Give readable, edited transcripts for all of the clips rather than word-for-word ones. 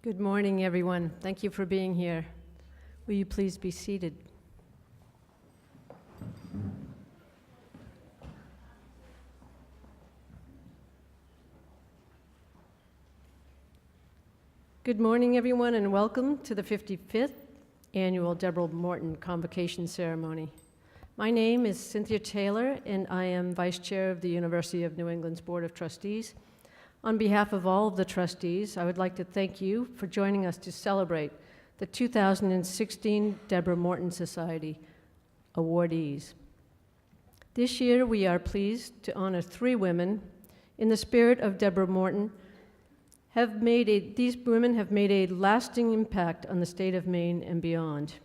Good morning, everyone. Thank you for being here. Will you please be seated? Good morning, everyone, and welcome to the 55th Annual Deborah Morton Convocation Ceremony. My name is Cynthia Taylor, and I am Vice Chair of the University of New England's Board of Trustees. On behalf of all of the trustees, I would like to thank you for joining us to celebrate the 2016 Deborah Morton Society awardees. This year, we are pleased to honor 3 women in the spirit of Deborah Morton. These women have made a lasting impact on the state of Maine and beyond.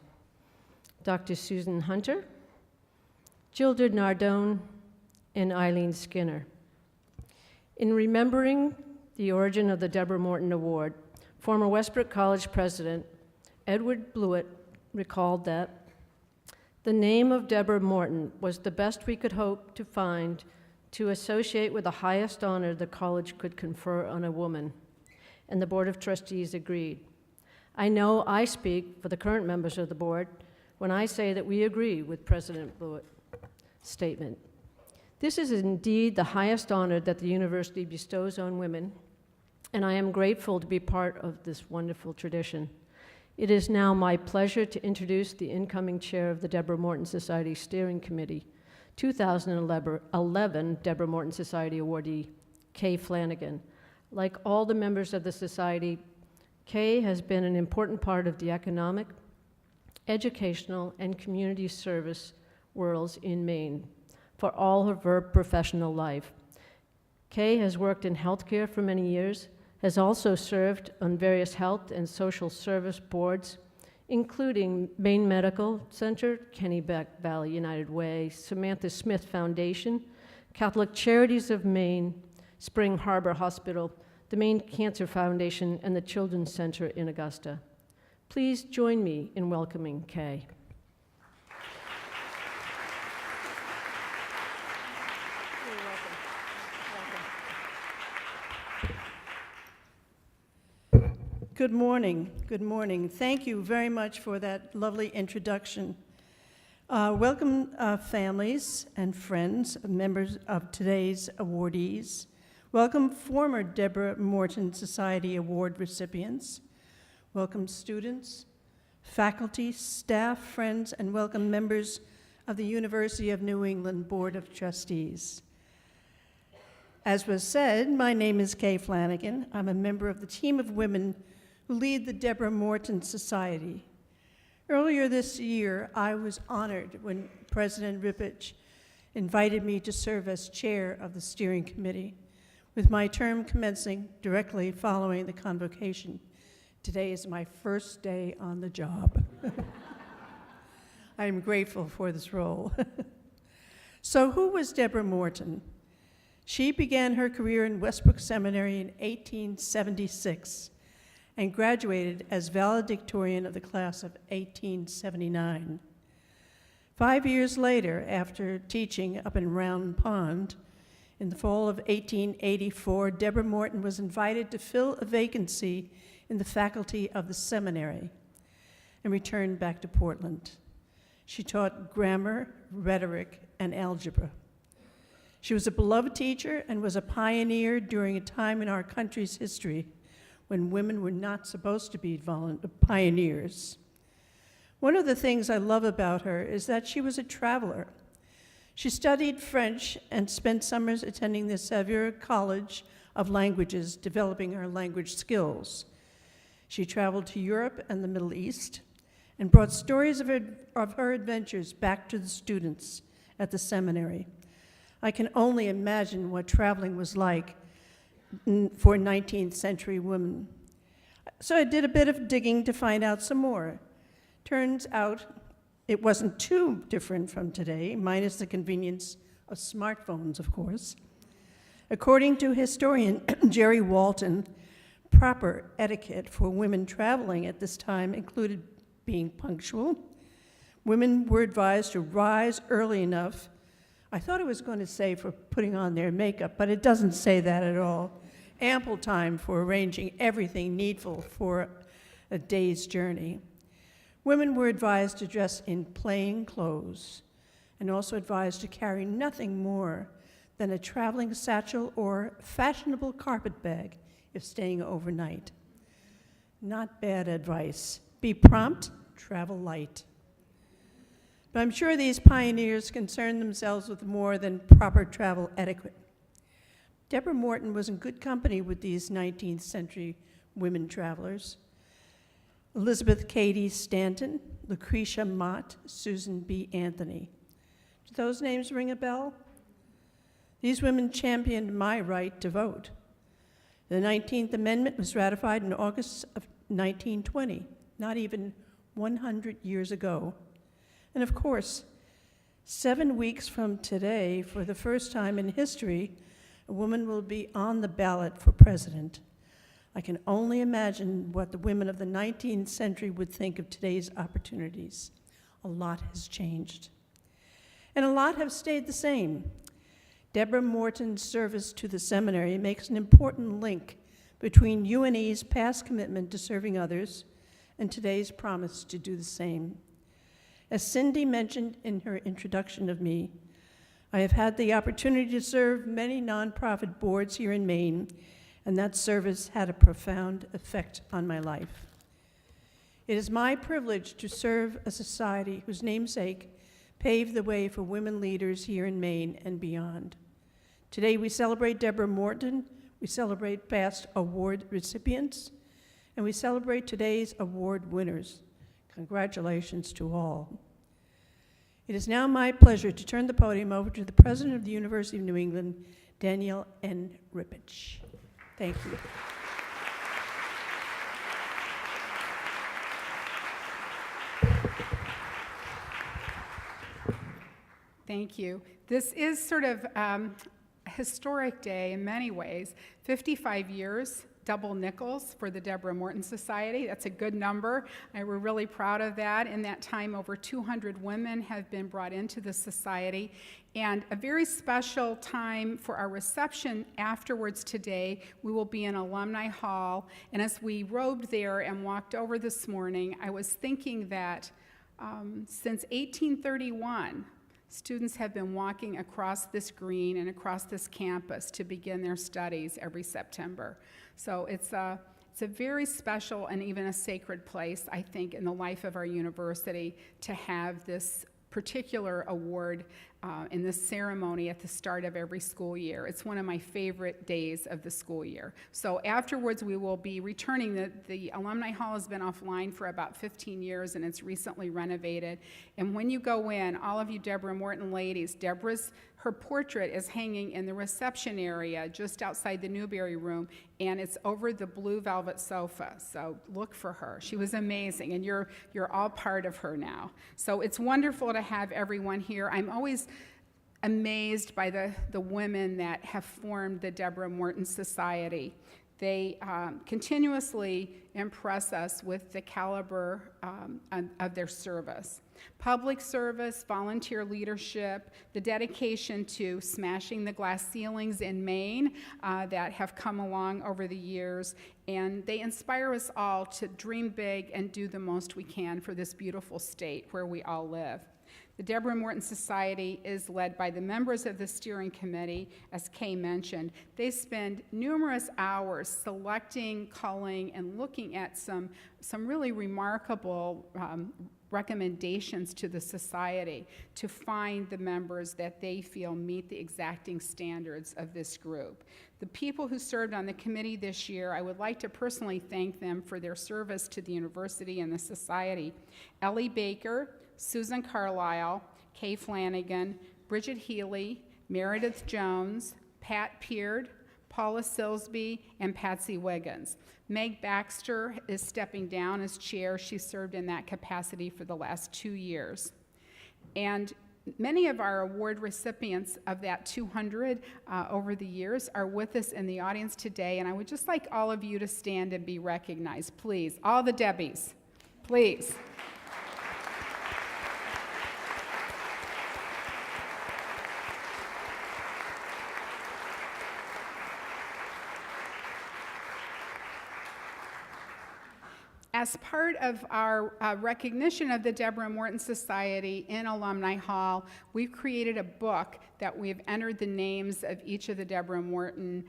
Dr. Susan Hunter, Gilda Nardone, and Eileen Skinner. In remembering the origin of the Deborah Morton Award, former Westbrook College president Edward Blewett recalled that the name of Deborah Morton was the best we could hope to find to associate with the highest honor the college could confer on a woman, and the Board of Trustees agreed. I know I speak for the current members of the board when I say that we agree with President Blewett's statement. This is indeed the highest honor that the university bestows on women, and I am grateful to be part of this wonderful tradition. It is now my pleasure to introduce the incoming chair of the Deborah Morton Society Steering Committee, 2011 Deborah Morton Society awardee, Kay Flanagan. Like all the members of the society, Kay has been an important part of the economic, educational, and community service worlds in Maine for all of her professional life. Kay has worked in healthcare for many years, has also served on various health and social service boards, including Maine Medical Center, Kennebec Valley United Way, Samantha Smith Foundation, Catholic Charities of Maine, Spring Harbor Hospital, the Maine Cancer Foundation, and the Children's Center in Augusta. Please join me in welcoming Kay. Good morning. Good morning. Thank you very much for that lovely introduction. Welcome, families and friends, members of today's awardees. Welcome, former Deborah Morton Society Award recipients. Welcome, students, faculty, staff, friends, and welcome members of the University of New England Board of Trustees. As was said, my name is Kay Flanagan. I'm a member of the team of women who lead the Deborah Morton Society. Earlier this year, I was honored when President Rippich invited me to serve as chair of the steering committee, with my term commencing directly following the convocation. Today is my first day on the job. I am grateful for this role. So who was Deborah Morton? She began her career in Westbrook Seminary in 1876 and graduated as valedictorian of the class of 1879. 5 years later, after teaching up in Round Pond, in the fall of 1884, Deborah Morton was invited to fill a vacancy in the faculty of the seminary and returned back to Portland. She taught grammar, rhetoric, and algebra. She was a beloved teacher and was a pioneer during a time in our country's history when women were not supposed to be pioneers. One of the things I love about her is that she was a traveler. She studied French and spent summers attending the Westbrook College of Languages, developing her language skills. She traveled to Europe and the Middle East and brought stories of her adventures back to the students at the seminary. I can only imagine what traveling was like for 19th century women. So I did a bit of digging to find out some more. Turns out it wasn't too different from today, minus the convenience of smartphones, of course. According to historian Jerry Walton, proper etiquette for women traveling at this time included being punctual. Women were advised to rise early enough. I thought it was going to say for putting on their makeup, but it doesn't say that at all. ample time for arranging everything needful for a day's journey. Women were advised to dress in plain clothes and also advised to carry nothing more than a traveling satchel or fashionable carpet bag if staying overnight. Not bad advice. Be prompt, travel light. But I'm sure these pioneers concerned themselves with more than proper travel etiquette. Deborah Morton was in good company with these 19th century women travelers. Elizabeth Cady Stanton, Lucretia Mott, Susan B. Anthony. Do those names ring a bell? These women championed my right to vote. The 19th Amendment was ratified in August of 1920, not even 100 years ago. And of course, 7 weeks from today, for the first time in history, a woman will be on the ballot for president. I can only imagine what the women of the 19th century would think of today's opportunities. A lot has changed. And a lot have stayed the same. Deborah Morton's service to the seminary makes an important link between UNE's past commitment to serving others and today's promise to do the same. As Cindy mentioned in her introduction of me, I have had the opportunity to serve many nonprofit boards here in Maine, and that service had a profound effect on my life. It is my privilege to serve a society whose namesake paved the way for women leaders here in Maine and beyond. Today we celebrate Deborah Morton, we celebrate past award recipients, and we celebrate today's award winners. Congratulations to all. It is now my pleasure to turn the podium over to the President of the University of New England, Danielle N. Rippich. Thank you. Thank you. This is sort of a historic day in many ways. 55 years, double nickels for the Deborah Morton Society. That's a good number. We're really proud of that. In that time, over 200 women have been brought into the society. And a very special time for our reception afterwards today, we will be in Alumni Hall. And as we robed there and walked over this morning, I was thinking that since 1831, students have been walking across this green and across this campus to begin their studies every September. So it's a very special and even a sacred place, I think, in the life of our university to have this particular award in this ceremony at the start of every school year. It's one of my favorite days of the school year. So afterwards we will be returning. The Alumni Hall has been offline for about 15 years and it's recently renovated. And when you go in, all of you Deborah Morton ladies, her portrait is hanging in the reception area just outside the Newberry room, and it's over the blue velvet sofa. So look for her. She was amazing, and you're all part of her now. So it's wonderful to have everyone here. I'm always amazed by the women that have formed the Deborah Morton Society. They continuously impress us with the caliber of their service. Public service, volunteer leadership, the dedication to smashing the glass ceilings in Maine that have come along over the years, and they inspire us all to dream big and do the most we can for this beautiful state where we all live. The Deborah Morton Society is led by the members of the steering committee, as Kay mentioned. They spend numerous hours selecting, culling, and looking at some really remarkable recommendations to the society to find the members that they feel meet the exacting standards of this group. The people who served on the committee this year, I would like to personally thank them for their service to the university and the society. Ellie Baker, Susan Carlisle, Kay Flanagan, Bridget Healy, Meredith Jones, Pat Peard, Paula Silsby, and Patsy Wiggins. Meg Baxter is stepping down as chair. She served in that capacity for the last 2 years. And many of our award recipients of that 200 over the years are with us in the audience today, and I would just like all of you to stand and be recognized, please. All the Debbies, please. As part of our recognition of the Deborah Morton Society in Alumni Hall, we've created a book that we've entered the names of each of the Deborah Morton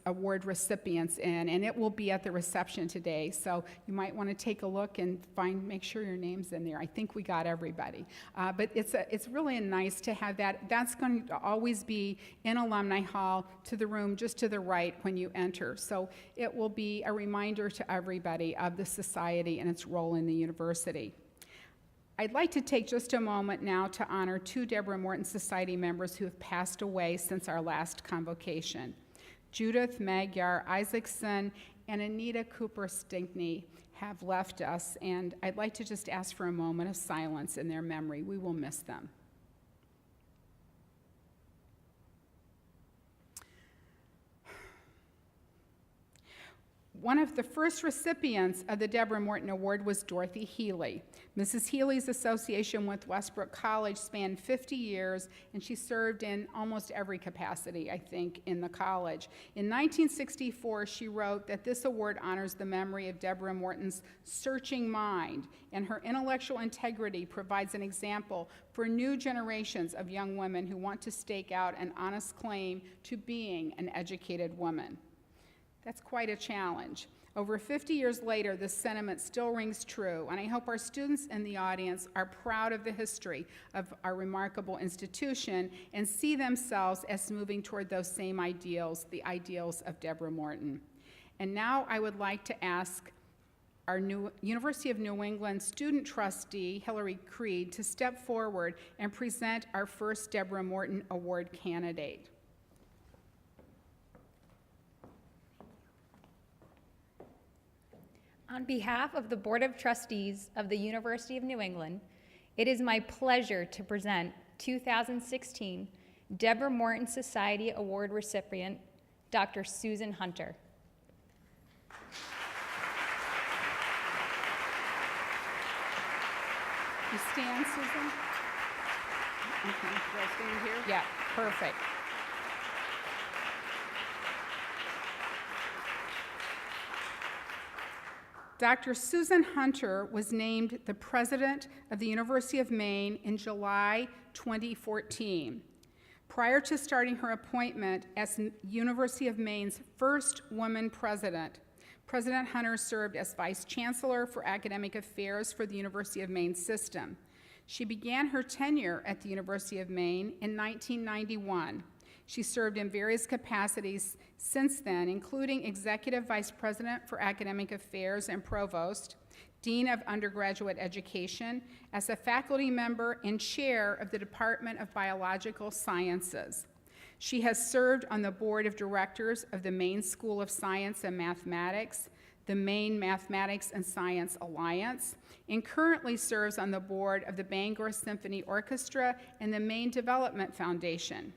Award recipients in, and it will be at the reception today. So you might want to take a look and make sure your name's in there. I think we got everybody. But it's really nice to have that. That's going to always be in Alumni Hall to the room just to the right when you enter. So it will be a reminder to everybody of the society and its role in the university. I'd like to take just a moment now to honor 2 Deborah Morton Society members who have passed away since our last convocation. Judith Magyar Isaacson and Anita Cooper Stinkney have left us, and I'd like to just ask for a moment of silence in their memory. We will miss them. One of the first recipients of the Deborah Morton Award was Dorothy Healy. Mrs. Healy's association with Westbrook College spanned 50 years, and she served in almost every capacity, I think, in the college. In 1964, she wrote that this award honors the memory of Deborah Morton's searching mind, and her intellectual integrity provides an example for new generations of young women who want to stake out an honest claim to being an educated woman. That's quite a challenge. Over 50 years later, this sentiment still rings true, and I hope our students in the audience are proud of the history of our remarkable institution and see themselves as moving toward those same ideals, the ideals of Deborah Morton. And now I would like to ask our new University of New England student trustee, Hillary Creed, to step forward and present our first Deborah Morton Award candidate. On behalf of the Board of Trustees of the University of New England, it is my pleasure to present 2016 Deborah Morton Society Award recipient, Dr. Susan Hunter. You stand, Susan? Okay, do I stand here? Yeah, perfect. Dr. Susan Hunter was named the president of the University of Maine in July 2014. Prior to starting her appointment as University of Maine's first woman president, President Hunter served as vice chancellor for academic affairs for the University of Maine system. She began her tenure at the University of Maine in 1991. She served in various capacities since then, including Executive Vice President for Academic Affairs and Provost, Dean of Undergraduate Education, as a faculty member and chair of the Department of Biological Sciences. She has served on the board of directors of the Maine School of Science and Mathematics, the Maine Mathematics and Science Alliance, and currently serves on the board of the Bangor Symphony Orchestra and the Maine Development Foundation.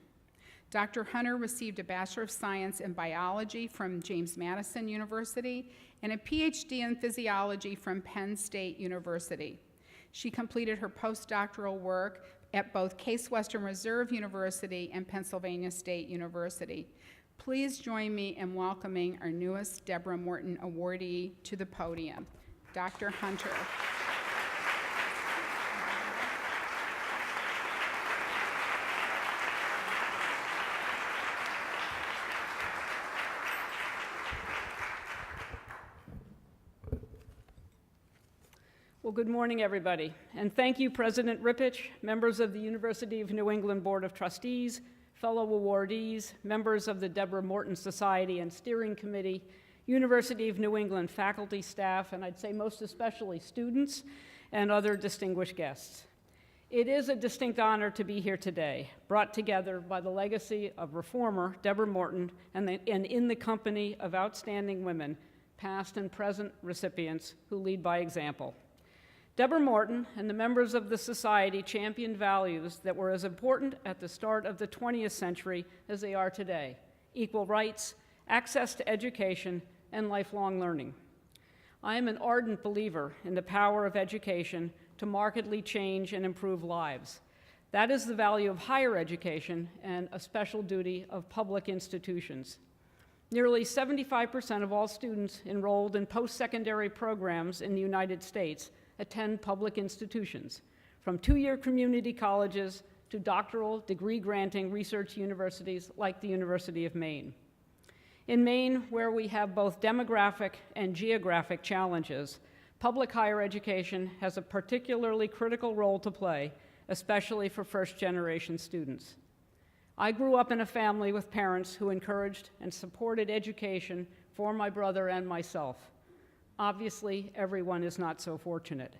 Dr. Hunter received a Bachelor of Science in Biology from James Madison University and a Ph.D. in Physiology from Penn State University. She completed her postdoctoral work at both Case Western Reserve University and Pennsylvania State University. Please join me in welcoming our newest Deborah Morton awardee to the podium, Dr. Hunter. Well, good morning, everybody. And thank you, President Rippich, members of the University of New England Board of Trustees, fellow awardees, members of the Deborah Morton Society and Steering Committee, University of New England faculty, staff, and I'd say most especially students and other distinguished guests. It is a distinct honor to be here today, brought together by the legacy of reformer Deborah Morton and in the company of outstanding women, past and present recipients who lead by example. Deborah Morton and the members of the society championed values that were as important at the start of the 20th century as they are today: equal rights, access to education, and lifelong learning. I am an ardent believer in the power of education to markedly change and improve lives. That is the value of higher education and a special duty of public institutions. Nearly 75% of all students enrolled in post-secondary programs in the United States attend public institutions, from two-year community colleges to doctoral degree-granting research universities like the University of Maine. In Maine, where we have both demographic and geographic challenges, public higher education has a particularly critical role to play, especially for first-generation students. I grew up in a family with parents who encouraged and supported education for my brother and myself. Obviously, everyone is not so fortunate.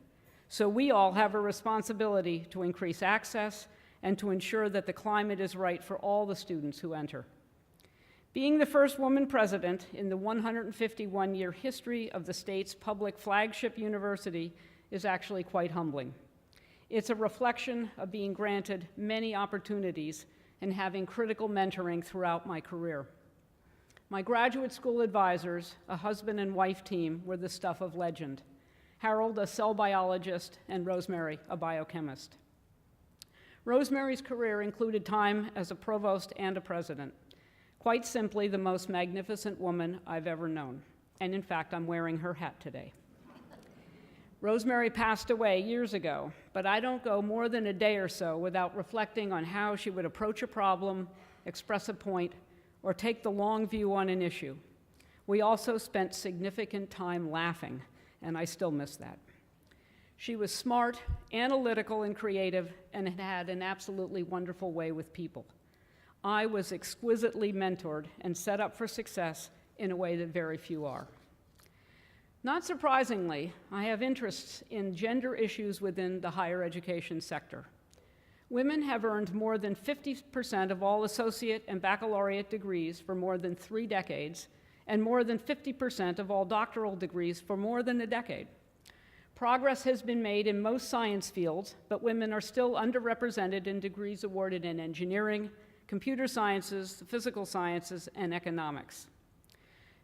So we all have a responsibility to increase access and to ensure that the climate is right for all the students who enter. Being the first woman president in the 151-year history of the state's public flagship university is actually quite humbling. It's a reflection of being granted many opportunities and having critical mentoring throughout my career. My graduate school advisors, a husband and wife team, were the stuff of legend. Harold, a cell biologist, and Rosemary, a biochemist. Rosemary's career included time as a provost and a president. Quite simply, the most magnificent woman I've ever known. And in fact, I'm wearing her hat today. Rosemary passed away years ago, but I don't go more than a day or so without reflecting on how she would approach a problem, express a point, or take the long view on an issue. We also spent significant time laughing, and I still miss that. She was smart, analytical, and creative, and had an absolutely wonderful way with people. I was exquisitely mentored and set up for success in a way that very few are. Not surprisingly, I have interests in gender issues within the higher education sector. Women have earned more than 50% of all associate and baccalaureate degrees for more than 3 decades, and more than 50% of all doctoral degrees for more than a decade. Progress has been made in most science fields, but women are still underrepresented in degrees awarded in engineering, computer sciences, physical sciences, and economics.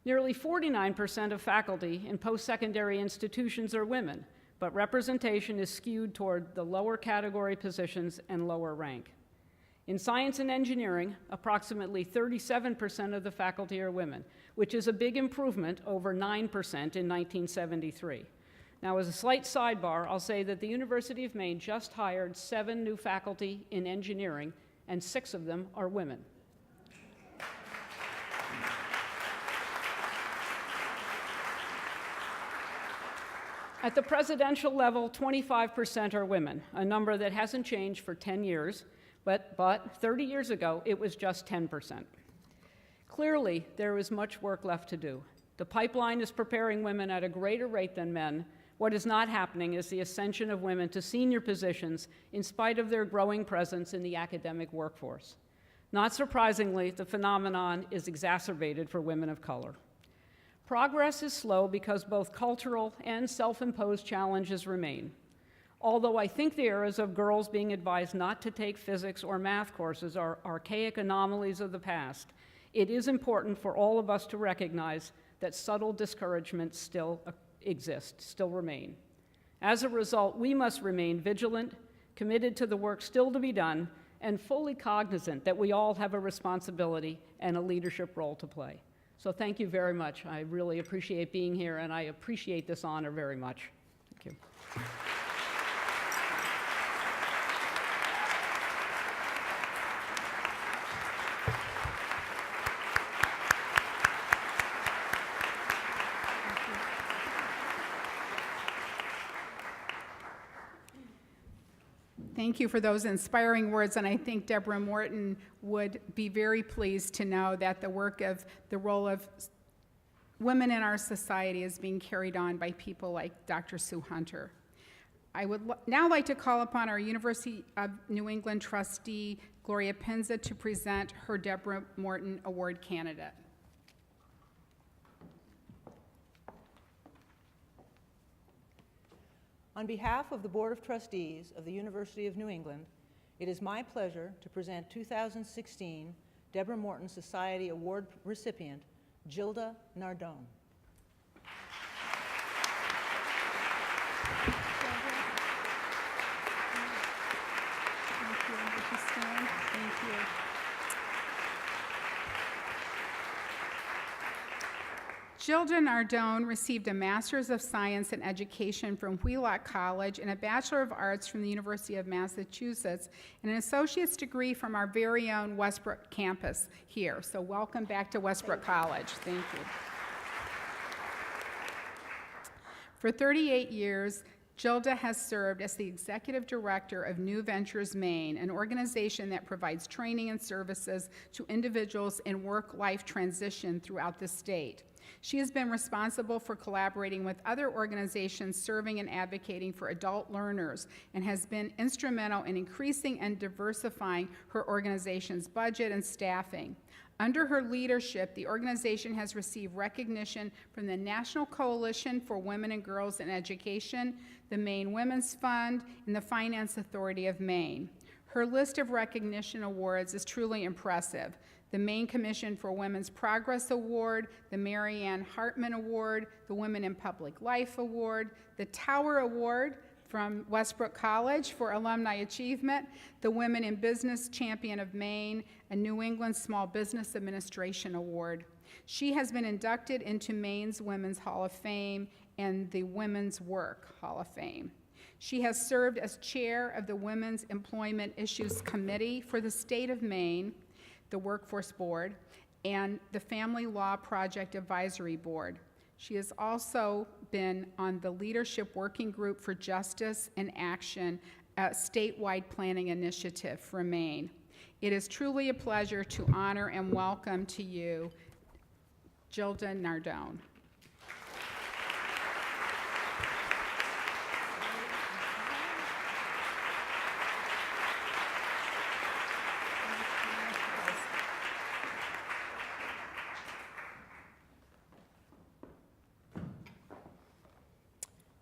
Nearly 49% of faculty in post-secondary institutions are women, but representation is skewed toward the lower category positions and lower rank. In science and engineering, approximately 37% of the faculty are women, which is a big improvement over 9% in 1973. Now, as a slight sidebar, I'll say that the University of Maine just hired 7 new faculty in engineering, and 6 of them are women. At the presidential level, 25% are women, a number that hasn't changed for 10 years, but 30 years ago, it was just 10%. Clearly, there is much work left to do. The pipeline is preparing women at a greater rate than men. What is not happening is the ascension of women to senior positions in spite of their growing presence in the academic workforce. Not surprisingly, the phenomenon is exacerbated for women of color. Progress is slow because both cultural and self-imposed challenges remain. Although I think the eras of girls being advised not to take physics or math courses are archaic anomalies of the past, it is important for all of us to recognize that subtle discouragements still exist, still remain. As a result, we must remain vigilant, committed to the work still to be done, and fully cognizant that we all have a responsibility and a leadership role to play. So thank you very much. I really appreciate being here, and I appreciate this honor very much. Thank you. Thank you for those inspiring words, and I think Deborah Morton would be very pleased to know that the role of women in our society is being carried on by people like Dr. Sue Hunter. I would now like to call upon our University of New England trustee, Gloria Penza, to present her Deborah Morton Award candidate. On behalf of the Board of Trustees of the University of New England, it is my pleasure to present 2016 Deborah Morton Society Award recipient, Gilda Nardone. Gilda Nardone received a Master's of Science in Education from Westbrook College and a Bachelor of Arts from the University of Massachusetts and an associate's degree from our very own Westbrook campus here. So welcome back to Westbrook College. Thank you. For 38 years, Gilda has served as the Executive Director of New Ventures Maine, an organization that provides training and services to individuals in work-life transition throughout the state. She has been responsible for collaborating with other organizations serving and advocating for adult learners and has been instrumental in increasing and diversifying her organization's budget and staffing. Under her leadership, the organization has received recognition from the National Coalition for Women and Girls in Education, the Maine Women's Fund, and the Finance Authority of Maine. Her list of recognition awards is truly impressive. The Maine Commission for Women's Progress Award, the Mary Ann Hartman Award, the Women in Public Life Award, the Tower Award from Westbrook College for Alumni Achievement, the Women in Business Champion of Maine, a New England Small Business Administration Award. She has been inducted into Maine's Women's Hall of Fame and the Women's Work Hall of Fame. She has served as chair of the Women's Employment Issues Committee for the state of Maine, the Workforce Board, and the Family Law Project Advisory Board. She has also been on the Leadership Working Group for Justice and Action, a statewide planning initiative for Maine. It is truly a pleasure to honor and welcome to you Gilda Nardone.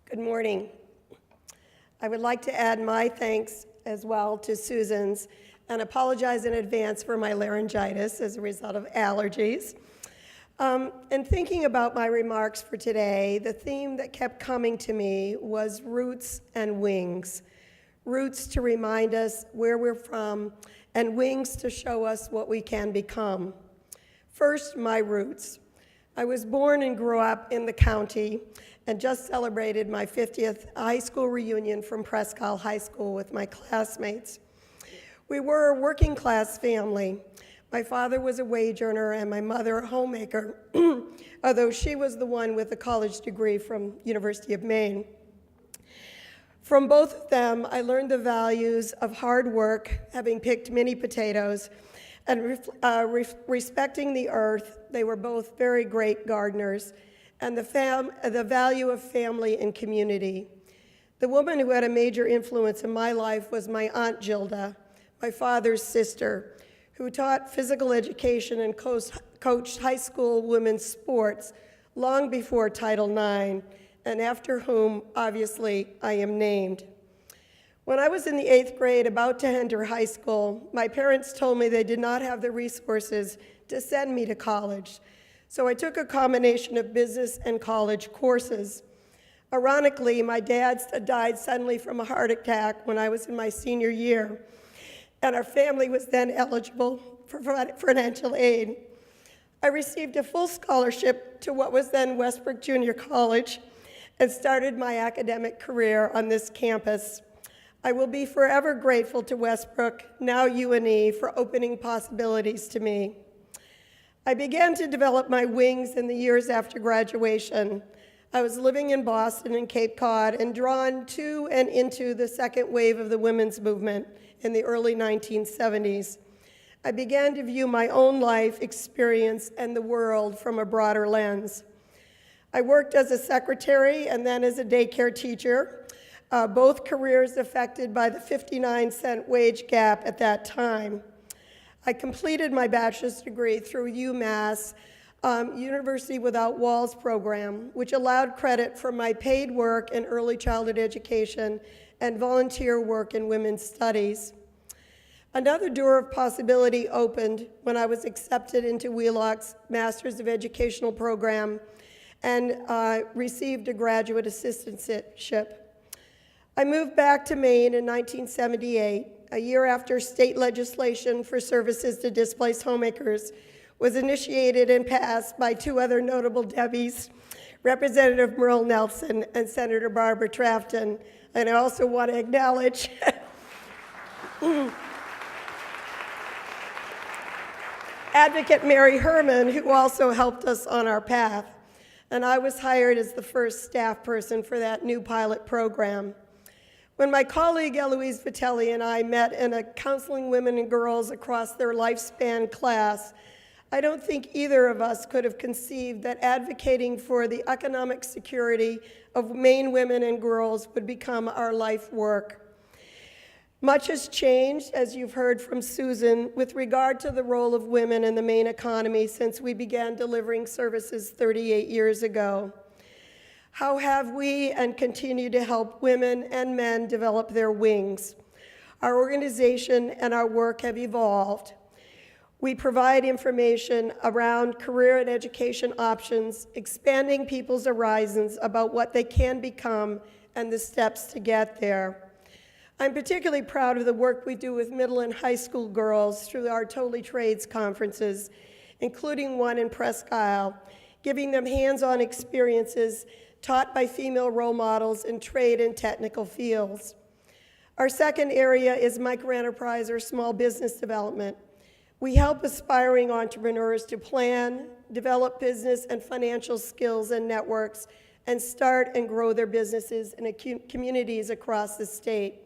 Good morning. I would like to add my thanks as well to Susan's and apologize in advance for my laryngitis as a result of allergies. And thinking about my remarks for today, the theme that kept coming to me was roots and wings. Roots to remind us where we're from, and wings to show us what we can become. First, my roots. I was born and grew up in the county and just celebrated my 50th high school reunion from Prescott High School with my classmates. We were a working class family. My father was a wage earner and my mother a homemaker, although she was the one with a college degree from University of Maine. From both of them, I learned the values of hard work, having picked many potatoes, and respecting the earth. They were both very great gardeners, and the value of family and community. The woman who had a major influence in my life was my Aunt Gilda, my father's sister, who taught physical education and coached high school women's sports long before Title IX, and after whom, obviously, I am named. When I was in the 8th grade, about to enter high school, my parents told me they did not have the resources to send me to college, so I took a combination of business and college courses. Ironically, my dad died suddenly from a heart attack when I was in my senior year, and our family was then eligible for financial aid. I received a full scholarship to what was then Westbrook Junior College and started my academic career on this campus. I will be forever grateful to Westbrook, now UNE, for opening possibilities to me. I began to develop my wings in the years after graduation. I was living in Boston and Cape Cod and drawn to and into the second wave of the women's movement in the early 1970s. I began to view my own life experience and the world from a broader lens. I worked as a secretary and then as a daycare teacher, both careers affected by the 59-cent wage gap at that time. I completed my bachelor's degree through UMass University Without Walls program, which allowed credit for my paid work in early childhood education and volunteer work in women's studies. Another door of possibility opened when I was accepted into Wheelock's Master's of Educational program and received a graduate assistantship. I moved back to Maine in 1978, a year after state legislation for services to displaced homemakers was initiated and passed by two other notable Debbies, Representative Merle Nelson and Senator Barbara Trafton. And I also want to acknowledge Advocate Mary Herman, who also helped us on our path. And I was hired as the first staff person for that new pilot program. When my colleague Eloise Vitelli and I met in a Counseling Women and Girls Across Their Lifespan class, I don't think either of us could have conceived that advocating for the economic security of Maine women and girls would become our life work. Much has changed, as you've heard from Susan, with regard to the role of women in the Maine economy since we began delivering services 38 years ago. How have we and continue to help women and men develop their wings? Our organization and our work have evolved. We provide information around career and education options, expanding people's horizons about what they can become and the steps to get there. I'm particularly proud of the work we do with middle and high school girls through our Totally Trades conferences, including one in Presque Isle, giving them hands-on experiences taught by female role models in trade and technical fields. Our second area is microenterprise or small business development. We help aspiring entrepreneurs to plan, develop business and financial skills and networks, and start and grow their businesses in communities across the state.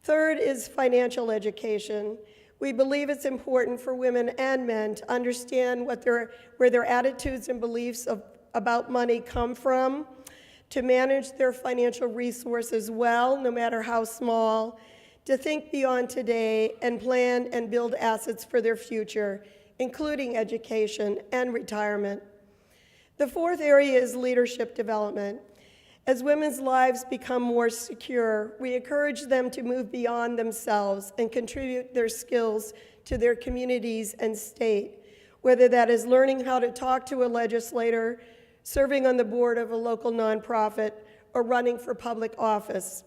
Third is financial education. We believe it's important for women and men to understand where their attitudes and beliefs about money come from, to manage their financial resources well, no matter how small, to think beyond today and plan and build assets for their future, including education and retirement. The fourth area is leadership development. As women's lives become more secure, we encourage them to move beyond themselves and contribute their skills to their communities and state, whether that is learning how to talk to a legislator, serving on the board of a local nonprofit, or running for public office.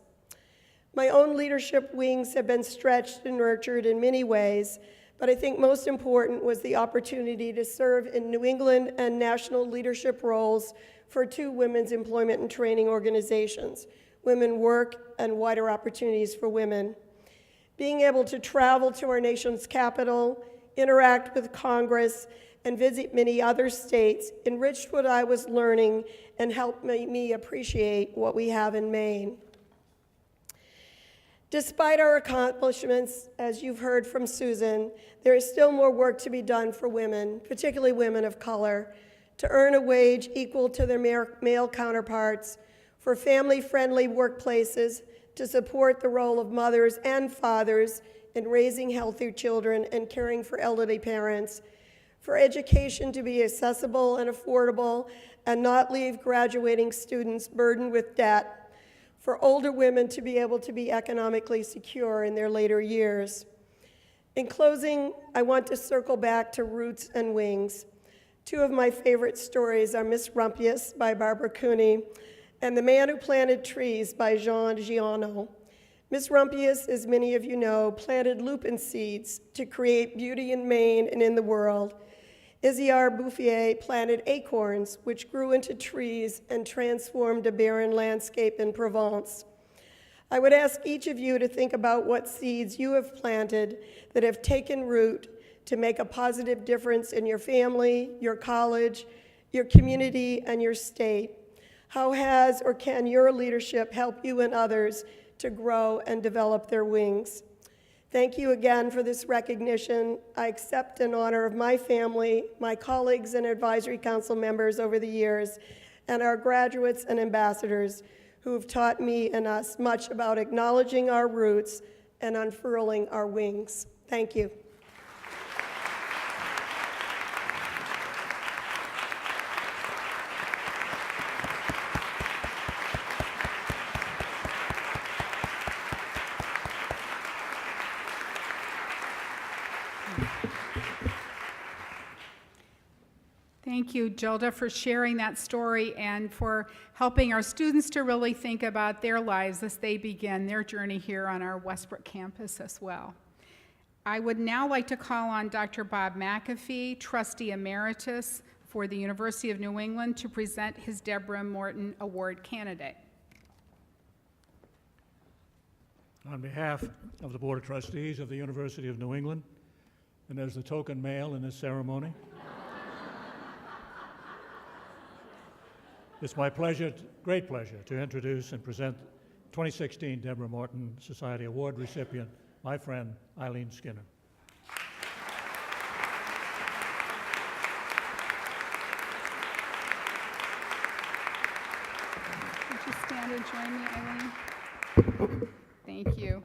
My own leadership wings have been stretched and nurtured in many ways, but I think most important was the opportunity to serve in New England and national leadership roles for two women's employment and training organizations, Women Work and Wider Opportunities for Women. Being able to travel to our nation's capital, interact with Congress, and visit many other states enriched what I was learning and helped me appreciate what we have in Maine. Despite our accomplishments, as you've heard from Susan, there is still more work to be done for women, particularly women of color, to earn a wage equal to their male counterparts, for family-friendly workplaces, to support the role of mothers and fathers in raising healthy children and caring for elderly parents, for education to be accessible and affordable and not leave graduating students burdened with debt, for older women to be able to be economically secure in their later years. In closing, I want to circle back to roots and wings. Two of my favorite stories are Miss Rumpus by Barbara Cooney and The Man Who Planted Trees by Jean Giono. Miss Rumpus, as many of you know, planted lupin seeds to create beauty in Maine and in the world. Isiard Bouffier planted acorns, which grew into trees and transformed a barren landscape in Provence. I would ask each of you to think about what seeds you have planted that have taken root to make a positive difference in your family, your college, your community, and your state. How has or can your leadership help you and others to grow and develop their wings? Thank you again for this recognition. I accept in honor of my family, my colleagues and advisory council members over the years, and our graduates and ambassadors who have taught me and us much about acknowledging our roots and unfurling our wings. Thank you. Thank you, Gilda, for sharing that story and for helping our students to really think about their lives as they begin their journey here on our Westbrook campus as well. I would now like to call on Dr. Bob McAfee, Trustee Emeritus for the University of New England, to present his Deborah Morton Award candidate. On behalf of the Board of Trustees of the University of New England, and as the token male in this ceremony, it's my pleasure, great pleasure, to introduce and present 2016 Deborah Morton Society Award recipient, my friend Eileen Skinner. Would you stand and join me, Eileen? Thank you.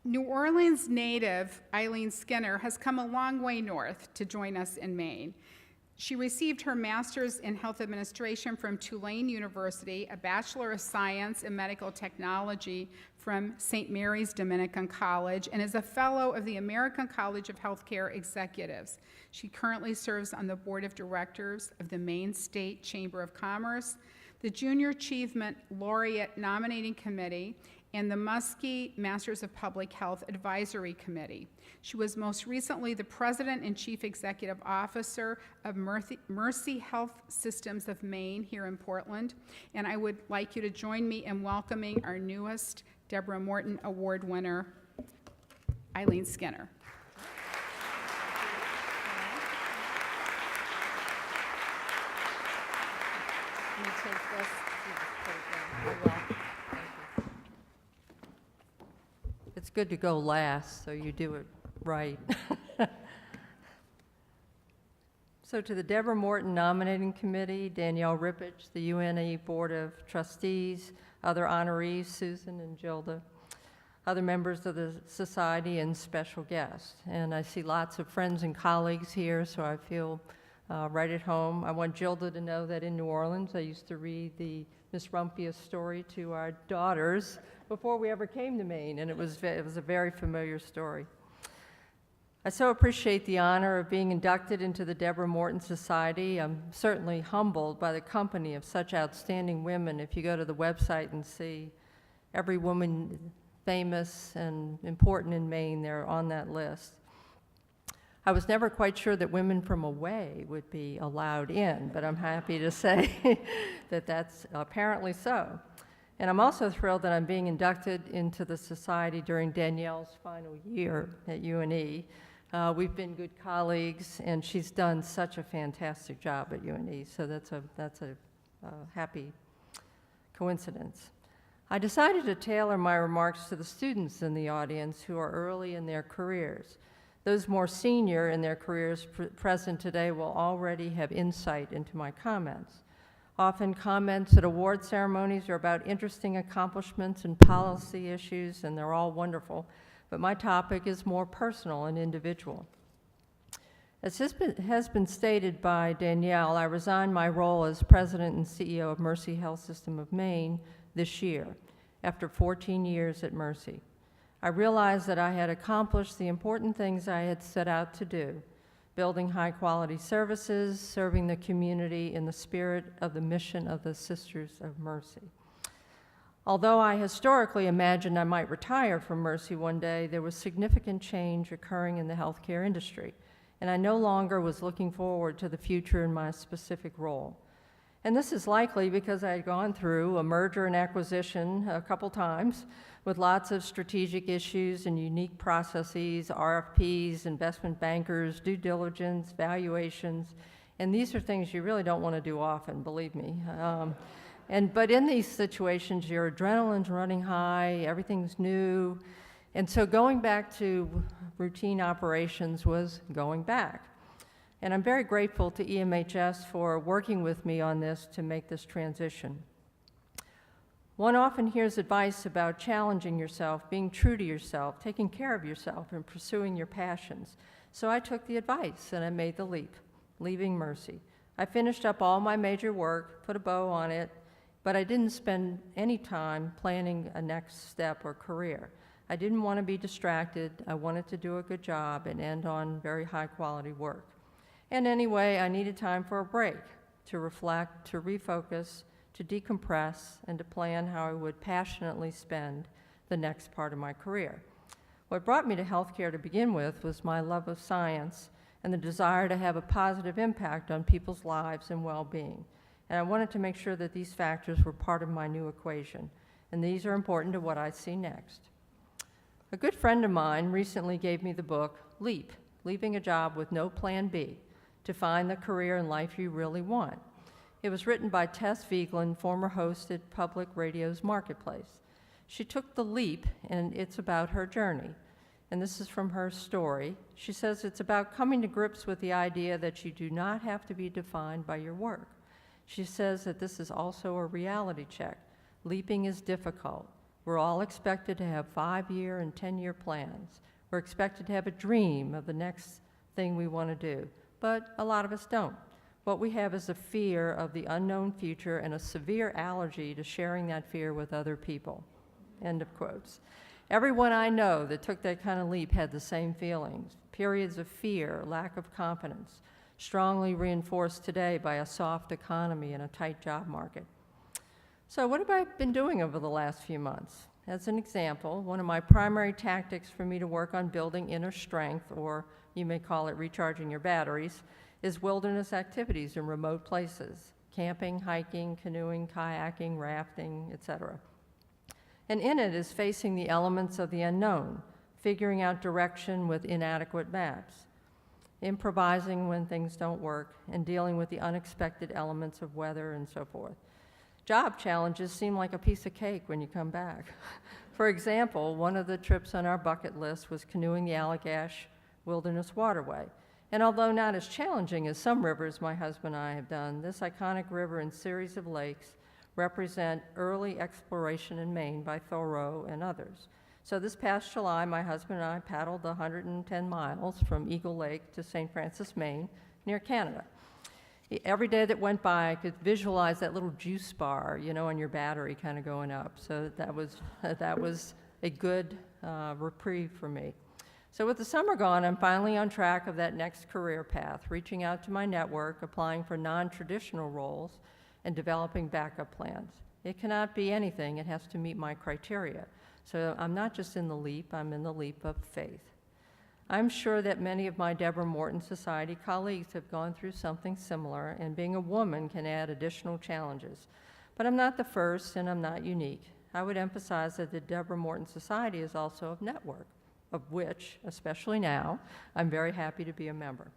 New Orleans native Eileen Skinner has come a long way north to join us in Maine. She received her master's in health administration from Tulane University, a Bachelor of Science in Medical Technology from St. Mary's Dominican College, and is a fellow of the American College of Healthcare Executives. She currently serves on the board of directors of the Maine State Chamber of Commerce, the Junior Achievement Laureate Nominating Committee, and the Muskie Masters of Public Health Advisory Committee. She was most recently the President and Chief Executive Officer of Mercy Health Systems of Maine here in Portland, and I would like you to join me in welcoming our newest Deborah Morton Award winner, Eileen Skinner. Can you take this? I will. It's good to go last, so you do it right. So to the Deborah Morton Nominating Committee, Danielle Rippich, the UNE Board of Trustees, other honorees, Susan and Gilda, other members of the society, and special guests. And I see lots of friends and colleagues here, so I feel right at home. I want Gilda to know that in New Orleans, I used to read the Miss Rumpia story to our daughters before we ever came to Maine, and it was a very familiar story. I so appreciate the honor of being inducted into the Deborah Morton Society. I'm certainly humbled by the company of such outstanding women. If you go to the website and see every woman famous and important in Maine, they're on that list. I was never quite sure that women from away would be allowed in, but I'm happy to say that that's apparently so. And I'm also thrilled that I'm being inducted into the society during Danielle's final year at UNE. We've been good colleagues, and she's done such a fantastic job at UNE, so that's a happy coincidence. I decided to tailor my remarks to the students in the audience who are early in their careers. Those more senior in their careers present today will already have insight into my comments. Often comments at award ceremonies are about interesting accomplishments and policy issues, and they're all wonderful, but my topic is more personal and individual. As has been stated by Danielle, I resigned my role as President and CEO of Mercy Health System of Maine this year, after 14 years at Mercy. I realized that I had accomplished the important things I had set out to do, building high-quality services, serving the community in the spirit of the mission of the Sisters of Mercy. Although I historically imagined I might retire from Mercy one day, there was significant change occurring in the healthcare industry, and I no longer was looking forward to the future in my specific role. And this is likely because I had gone through a merger and acquisition a couple times with lots of strategic issues and unique processes, RFPs, investment bankers, due diligence, valuations, and these are things you really don't want to do often, believe me. But in these situations, your adrenaline's running high, everything's new, and so going back to routine operations was going back. And I'm very grateful to EMHS for working with me on this to make this transition. One often hears advice about challenging yourself, being true to yourself, taking care of yourself, and pursuing your passions. So I took the advice and I made the leap, leaving Mercy. I finished up all my major work, put a bow on it, but I didn't spend any time planning a next step or career. I didn't want to be distracted. I wanted to do a good job and end on very high-quality work. And anyway, I needed time for a break, to reflect, to refocus, to decompress, and to plan how I would passionately spend the next part of my career. What brought me to healthcare to begin with was my love of science and the desire to have a positive impact on people's lives and well-being. And I wanted to make sure that these factors were part of my new equation, and these are important to what I see next. A good friend of mine recently gave me the book, Leap, Leaving a Job with No Plan B, to find the career and life you really want. It was written by Tess Vigeland, former host at Public Radio's Marketplace. She took the leap, and it's about her journey. And this is from her story. She says it's about coming to grips with the idea that you do not have to be defined by your work. She says that this is also a reality check. Leaping is difficult. We're all expected to have 5-year and 10-year plans. We're expected to have a dream of the next thing we want to do, but a lot of us don't. What we have is a fear of the unknown future and a severe allergy to sharing that fear with other people. End of quotes. Everyone I know that took that kind of leap had the same feelings, periods of fear, lack of confidence, strongly reinforced today by a soft economy and a tight job market. So what have I been doing over the last few months? As an example, one of my primary tactics for me to work on building inner strength, or you may call it recharging your batteries, is wilderness activities in remote places, camping, hiking, canoeing, kayaking, rafting, etc. And in it is facing the elements of the unknown, figuring out direction with inadequate maps, improvising when things don't work, and dealing with the unexpected elements of weather and so forth. Job challenges seem like a piece of cake when you come back. For example, one of the trips on our bucket list was canoeing the Allagash Wilderness Waterway. And although not as challenging as some rivers my husband and I have done, this iconic river and series of lakes represent early exploration in Maine by Thoreau and others. So this past July, my husband and I paddled 110 miles from Eagle Lake to St. Francis, Maine, near Canada. Every day that went by, I could visualize that little juice bar, on your battery kind of going up. So that was a good reprieve for me. So with the summer gone, I'm finally on track of that next career path, reaching out to my network, applying for non-traditional roles, and developing backup plans. It cannot be anything. It has to meet my criteria. So I'm not just in the leap, I'm in the leap of faith. I'm sure that many of my Deborah Morton Society colleagues have gone through something similar, and being a woman can add additional challenges. But I'm not the first, and I'm not unique. I would emphasize that the Deborah Morton Society is also a network, of which, especially now, I'm very happy to be a member.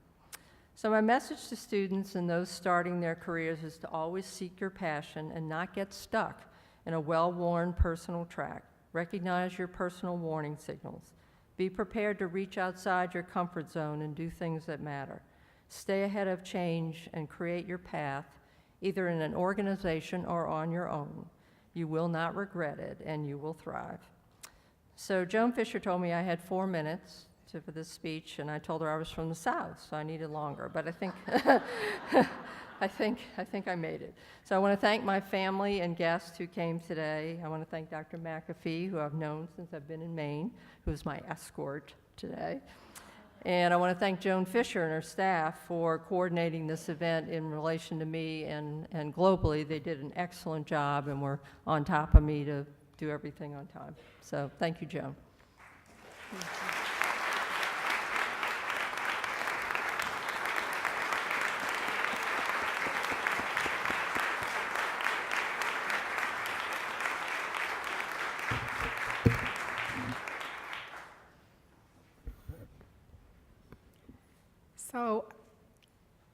So my message to students and those starting their careers is to always seek your passion and not get stuck in a well-worn personal track. Recognize your personal warning signals. Be prepared to reach outside your comfort zone and do things that matter. Stay ahead of change and create your path, either in an organization or on your own. You will not regret it, and you will thrive. So Joan Fisher told me I had 4 minutes for this speech, and I told her I was from the South, so I needed longer. But I think I think I made it. So I want to thank my family and guests who came today. I want to thank Dr. McAfee, who I've known since I've been in Maine, who's my escort today. And I want to thank Joan Fisher and her staff for coordinating this event in relation to me and globally. They did an excellent job and were on top of me to do everything on time. So thank you, Joan. Thank you. So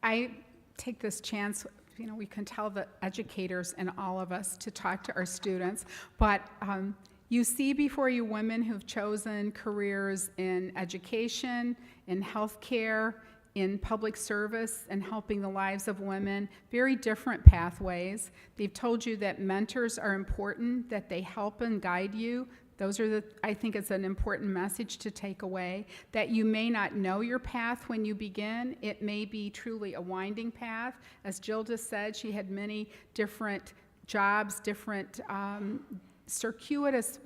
I take this chance, we can tell the educators and all of us to talk to our students, but you see before you women who've chosen careers in education, in healthcare, in public service, and helping the lives of women, very different pathways. They've told you that mentors are important, that they help and guide you. Those are I think it's an important message to take away, that you may not know your path when you begin. It may be truly a winding path. As Gilda said, she had many different jobs, different circuitous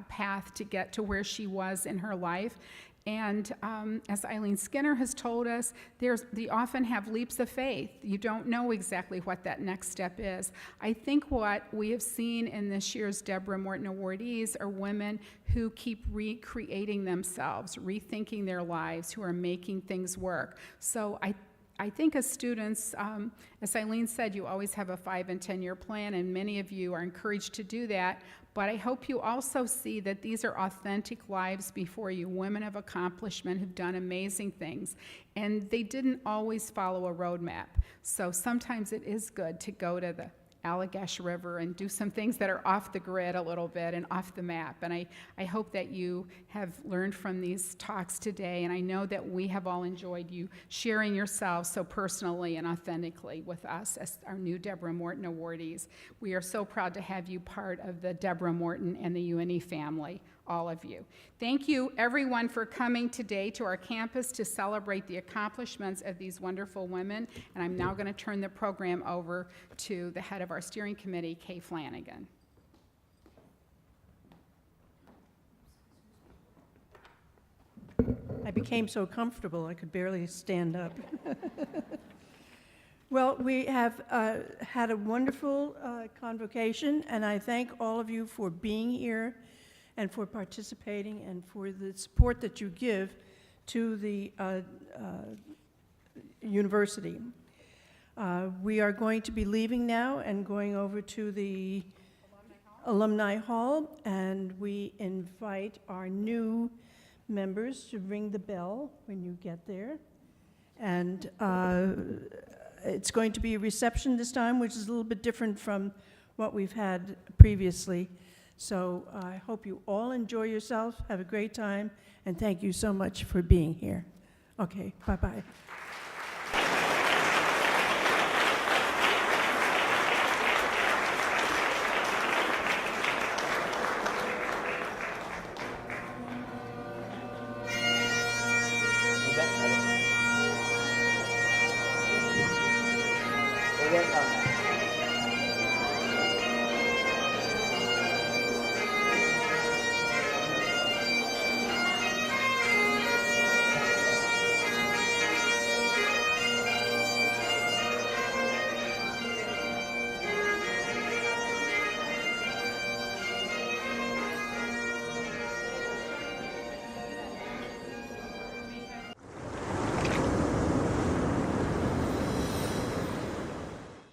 path to get to where she was in her life. And as Eileen Skinner has told us, they often have leaps of faith. You don't know exactly what that next step is. I think what we have seen in this year's Deborah Morton Awardees are women who keep recreating themselves, rethinking their lives, who are making things work. So I think as students, as Eileen said, you always have a 5 and 10-year plan, and many of you are encouraged to do that. But I hope you also see that these are authentic lives before you, women of accomplishment who've done amazing things. And they didn't always follow a roadmap. So sometimes it is good to go to the Allagash River and do some things that are off the grid a little bit and off the map. And I hope that you have learned from these talks today, and I know that we have all enjoyed you sharing yourselves so personally and authentically with us as our new Deborah Morton Awardees. We are so proud to have you part of the Deborah Morton and the UNE family, all of you. Thank you, everyone, for coming today to our campus to celebrate the accomplishments of these wonderful women. And I'm now going to turn the program over to the head of our steering committee, Kay Flanagan. I became so comfortable I could barely stand up. Well, we have had a wonderful convocation, and I thank all of you for being here and for participating and for the support that you give to the university. We are going to be leaving now and going over to the Alumni Hall, and we invite our new members to ring the bell when you get there. And it's going to be a reception this time, which is a little bit different from what we've had previously. So I hope you all enjoy yourself, have a great time, and thank you so much for being here. Okay, bye-bye. We'll work on that.